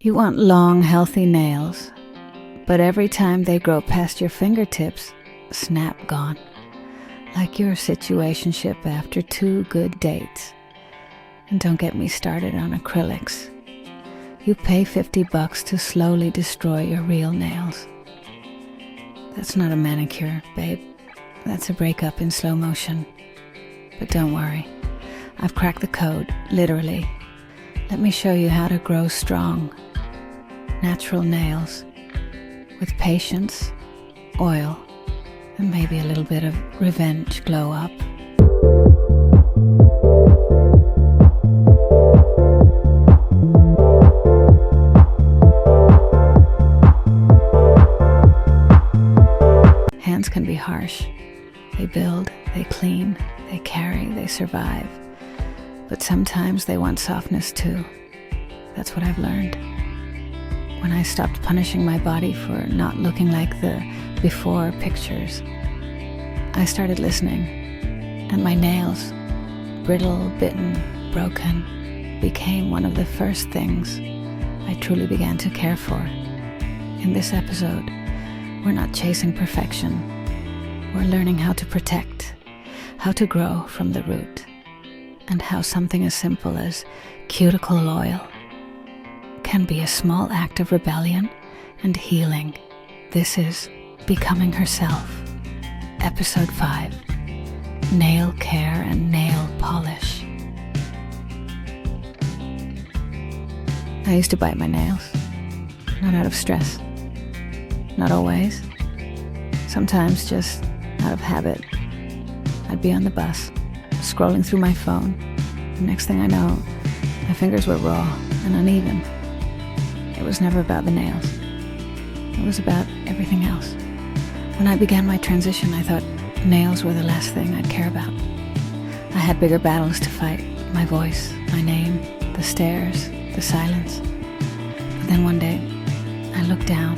You want long, healthy nails, but every time they grow past your fingertips, snap, gone. Like your situationship after 2 good dates. And don't get me started on acrylics. You pay $50 to slowly destroy your real nails. That's not a manicure, babe. That's a breakup in slow motion. But don't worry, I've cracked the code, literally. Let me show you how to grow strong, natural nails with patience, oil, and maybe a little bit of revenge glow up. Hands can be harsh. They build, they clean, they carry, they survive. But sometimes they want softness too. That's what I've learned. When I stopped punishing my body for not looking like the before pictures, I started listening, and my nails, brittle, bitten, broken, became one of the first things I truly began to care for. In this episode, we're not chasing perfection. We're learning how to protect, how to grow from the root, and how something as simple as cuticle oil can be a small act of rebellion and healing. This is Becoming Herself, Episode 5, Nail Care and Nail Polish. I used to bite my nails, not out of stress, not always, sometimes just out of habit. I'd be on the bus, scrolling through my phone. The next thing I know, my fingers were raw and uneven. It was never about the nails. It was about everything else. When I began my transition, I thought nails were the last thing I'd care about. I had bigger battles to fight. My voice, my name, the stares, the silence. But then one day, I looked down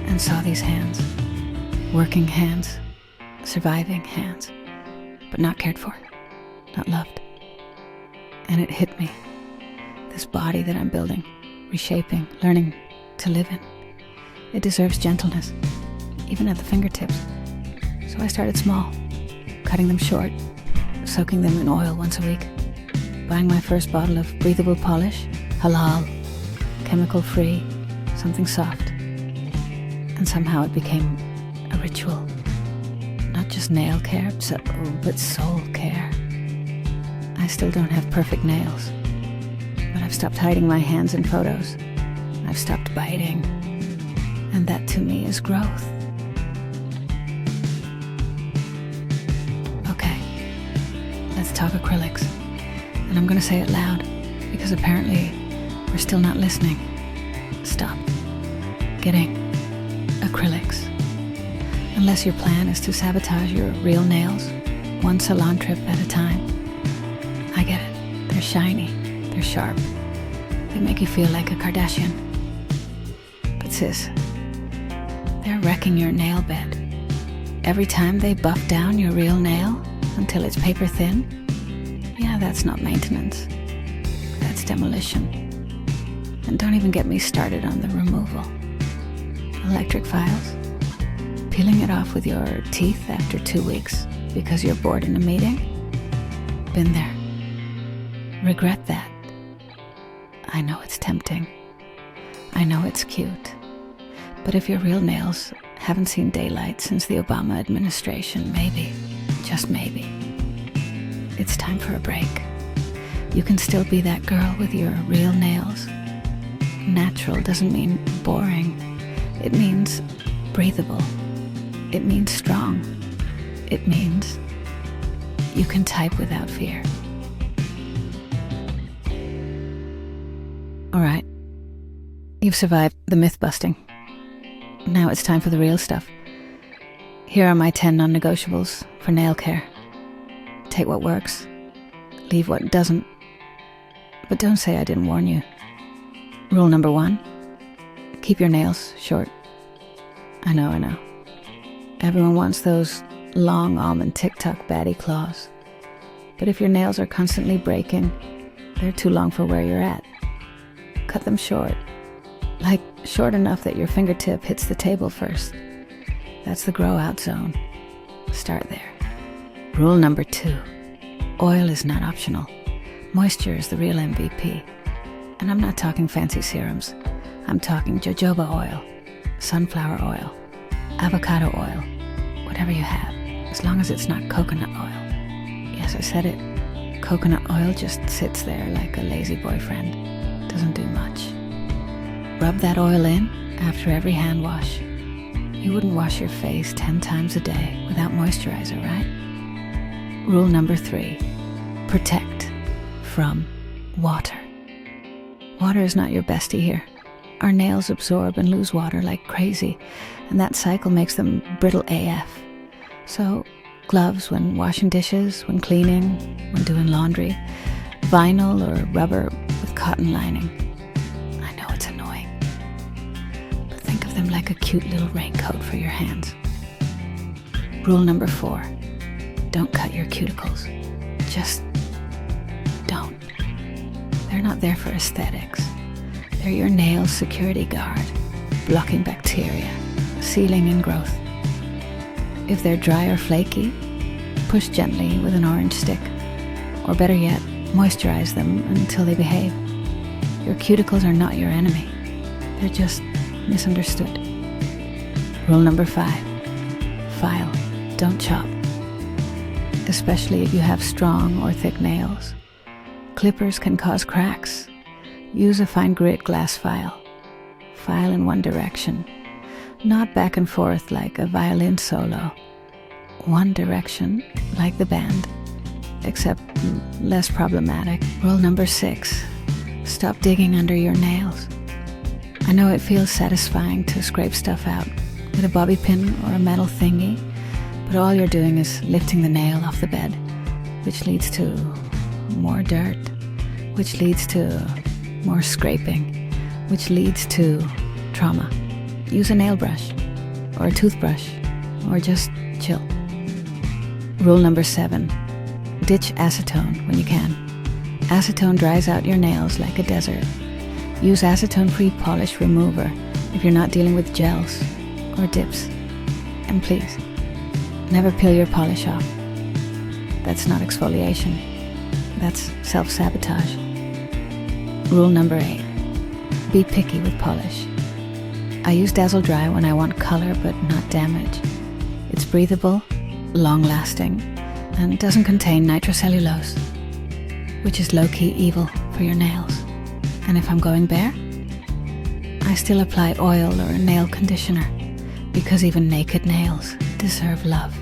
and saw these hands. Working hands, surviving hands, but not cared for, not loved. And it hit me. This body that I'm building, reshaping, learning to live in, it deserves gentleness, even at the fingertips. So I started small, cutting them short, soaking them in oil once a week, buying my first bottle of breathable polish, halal, chemical-free, something soft. And somehow it became a ritual. Not just nail care, but soul care. I still don't have perfect nails, but I've stopped hiding my hands in photos. I've stopped biting, and that to me is growth. Okay, let's talk acrylics, and I'm gonna say it loud, because apparently we're still not listening. Stop. Getting acrylics. Unless your plan is to sabotage your real nails, one salon trip at a time. I get it. They're shiny. They're sharp. They make you feel like a Kardashian. But sis, they're wrecking your nail bed. Every time they buff down your real nail until it's paper thin, yeah, that's not maintenance. That's demolition. And don't even get me started on the removal. Electric files. Peeling it off with your teeth after 2 weeks because you're bored in a meeting? Been there. Regret that. I know it's tempting. I know it's cute. But if your real nails haven't seen daylight since the Obama administration, maybe, just maybe, it's time for a break. You can still be that girl with your real nails. Natural doesn't mean boring. It means breathable. It means strong. It means you can type without fear. All right. You've survived the myth busting. Now it's time for the real stuff. Here are my 10 non-negotiables for nail care. Take what works. Leave what doesn't. But don't say I didn't warn you. Rule number 1. Keep your nails short. I know. Everyone wants those long almond TikTok baddie claws. But if your nails are constantly breaking, they're too long for where you're at. Cut them short. Like short enough that your fingertip hits the table first. That's the grow out zone. Start there. Rule number 2. Oil is not optional. Moisture is the real MVP. And I'm not talking fancy serums. I'm talking jojoba oil, sunflower oil, avocado oil, whatever you have, as long as it's not coconut oil. Yes, I said it. Coconut oil just sits there like a lazy boyfriend. Doesn't do much. Rub that oil in after every hand wash. You wouldn't wash your face 10 times a day without moisturizer, right? Rule number 3. Protect from water. Water is not your bestie here. Our nails absorb and lose water like crazy, and that cycle makes them brittle AF. So, gloves when washing dishes, when cleaning, when doing laundry, vinyl or rubber with cotton lining. I know it's annoying, but think of them like a cute little raincoat for your hands. Rule number 4. Don't cut your cuticles. Just don't. They're not there for aesthetics. They're your nail's security guard, blocking bacteria, sealing in growth. If they're dry or flaky, push gently with an orange stick. Or better yet, moisturize them until they behave. Your cuticles are not your enemy. They're just misunderstood. Rule number 5. File. Don't chop. Especially if you have strong or thick nails. Clippers can cause cracks. Use a fine grit glass file. File in one direction, not back and forth like a violin solo. One direction, like the band, except less problematic. Rule number 6. Stop digging under your nails. I know it feels satisfying to scrape stuff out with a bobby pin or a metal thingy, but all you're doing is lifting the nail off the bed, which leads to more dirt, which leads to more scraping, which leads to trauma. Use a nail brush, or a toothbrush, or just chill. Rule number 7. Ditch acetone when you can. Acetone dries out your nails like a desert. Use acetone-free polish remover if you're not dealing with gels or dips. And please, never peel your polish off. That's not exfoliation. That's self-sabotage. Rule number 8. Be picky with polish. I use Dazzle Dry when I want color but not damage. It's breathable, long-lasting, and doesn't contain nitrocellulose, which is low-key evil for your nails. And if I'm going bare, I still apply oil or a nail conditioner, because even naked nails deserve love.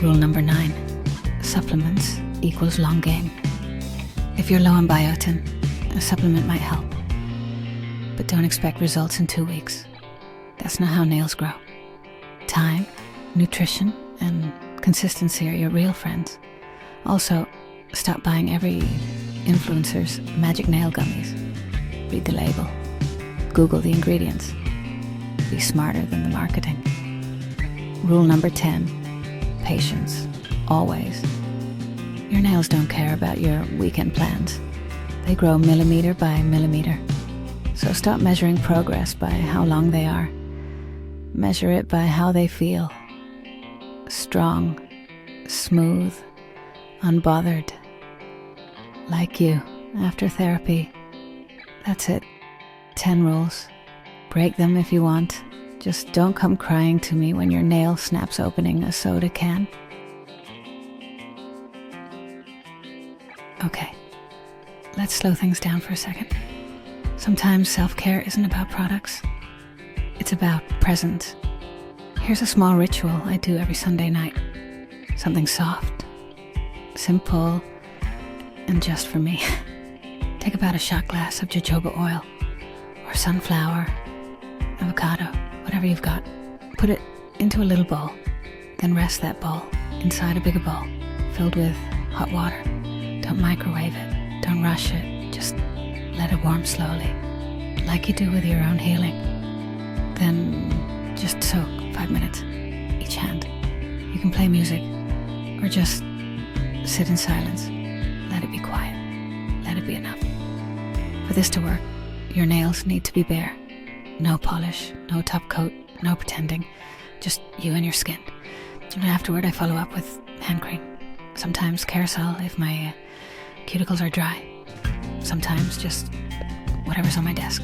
Rule number 9. Supplements equals long game. If you're low on biotin, a supplement might help. But don't expect results in 2 weeks. That's not how nails grow. Time, nutrition, and consistency are your real friends. Also, stop buying every influencer's magic nail gummies. Read the label. Google the ingredients. Be smarter than the marketing. Rule number 10. Patience. Always. Your nails don't care about your weekend plans. They grow millimeter by millimeter. So stop measuring progress by how long they are. Measure it by how they feel. Strong, smooth, unbothered. Like you, after therapy. That's it. 10 rules. Break them if you want. Just don't come crying to me when your nail snaps opening a soda can. Okay, let's slow things down for a second. Sometimes self-care isn't about products. It's about presence. Here's a small ritual I do every Sunday night. Something soft, simple, and just for me. Take about a shot glass of jojoba oil, or sunflower, avocado, whatever you've got. Put it into a little bowl, then rest that bowl inside a bigger bowl, filled with hot water. Don't microwave it, don't rush it, just let it warm slowly, like you do with your own healing. Then just soak 5 minutes, each hand. You can play music, or just sit in silence. Let it be quiet, let it be enough. For this to work, Your nails need to be bare. No polish, no top coat, no pretending. Just you and your skin. And afterward, I follow up with hand cream. Sometimes carousel if my cuticles are dry. Sometimes just whatever's on my desk.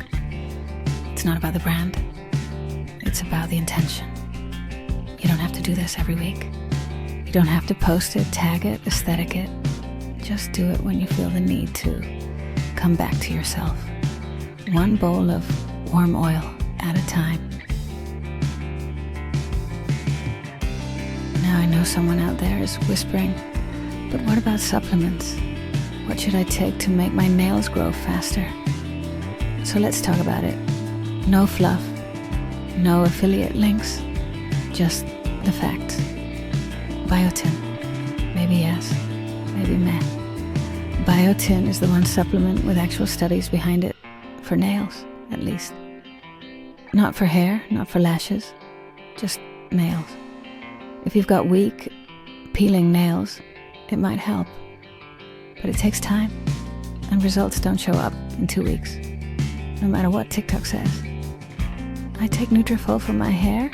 It's not about the brand. It's about the intention. You don't have to do this every week. You don't have to post it, tag it, aesthetic it. Just do it when you feel the need to come back to yourself. One bowl of warm oil at a time. Now I know someone out there is whispering, but what about supplements? What should I take to make my nails grow faster? So let's talk about it. No fluff, no affiliate links, just the facts. Biotin, maybe yes, maybe meh. Biotin is the one supplement with actual studies behind it, for nails, at least. Not for hair, not for lashes, just nails. If you've got weak, peeling nails, it might help. But it takes time, and results don't show up in 2 weeks, no matter what TikTok says. I take Nutrafol for my hair,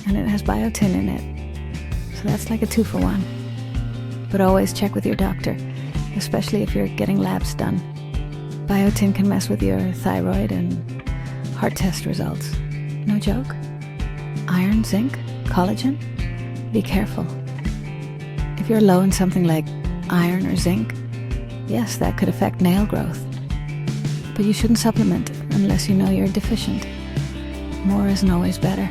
and it has biotin in it. So that's like a 2-for-1. But always check with your doctor, especially if you're getting labs done. Biotin can mess with your thyroid and heart test results. No joke. Iron, zinc, collagen? Be careful. If you're low in something like iron or zinc, yes, that could affect nail growth. But you shouldn't supplement unless you know you're deficient. More isn't always better.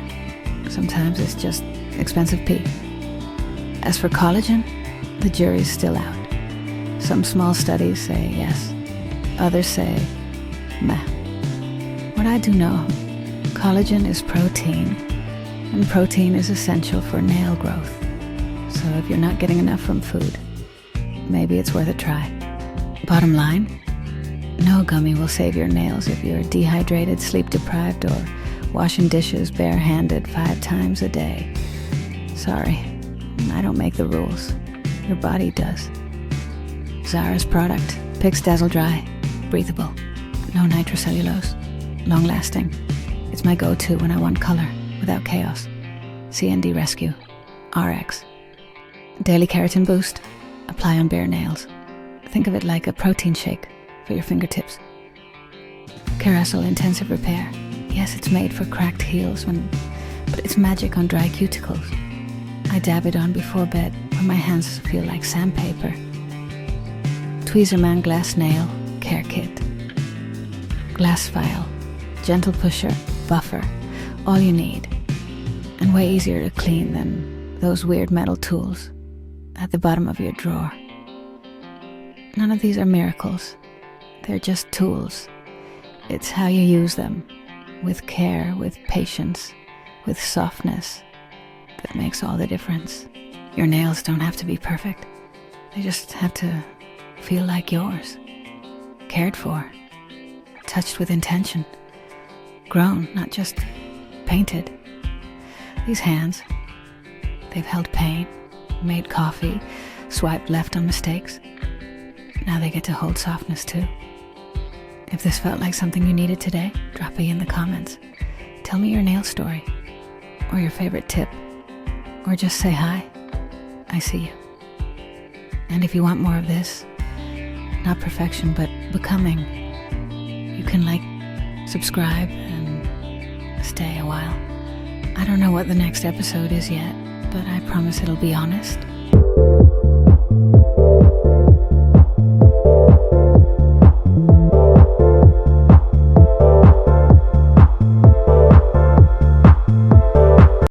Sometimes it's just expensive pee. As for collagen, the jury's still out. Some small studies say yes, others say meh. What I do know, collagen is protein, and protein is essential for nail growth. So if you're not getting enough from food, maybe it's worth a try. Bottom line, no gummy will save your nails if you're dehydrated, sleep deprived, or washing dishes barehanded 5 times a day. Sorry, I don't make the rules. Your body does. Zara's product, P.R.I.S Dazzle Dry, breathable, no nitrocellulose, long-lasting. It's my go-to when I want color without chaos. CND Rescue, RX. Daily Keratin Boost, apply on bare nails. Think of it like a protein shake for your fingertips. Carousel Intensive Repair. Yes, it's made for cracked heels, but it's magic on dry cuticles. I dab it on before bed when my hands feel like sandpaper. Tweezerman Glass Nail Care Kit. Glass file, gentle pusher, buffer, all you need. And way easier to clean than those weird metal tools at the bottom of your drawer. None of these are miracles. They're just tools. It's how you use them, with care, with patience, with softness, that makes all the difference. Your nails don't have to be perfect. They just have to feel like yours, cared for, touched with intention, grown, not just painted. These hands, they've held pain, made coffee, swiped left on mistakes. Now they get to hold softness too. If this felt like something you needed today, drop it in the comments. Tell me your nail story, or your favorite tip, or just say hi. I see you. And if you want more of this, not perfection, but becoming, you can subscribe and stay a while. I don't know what the next episode is yet, but I promise it'll be honest.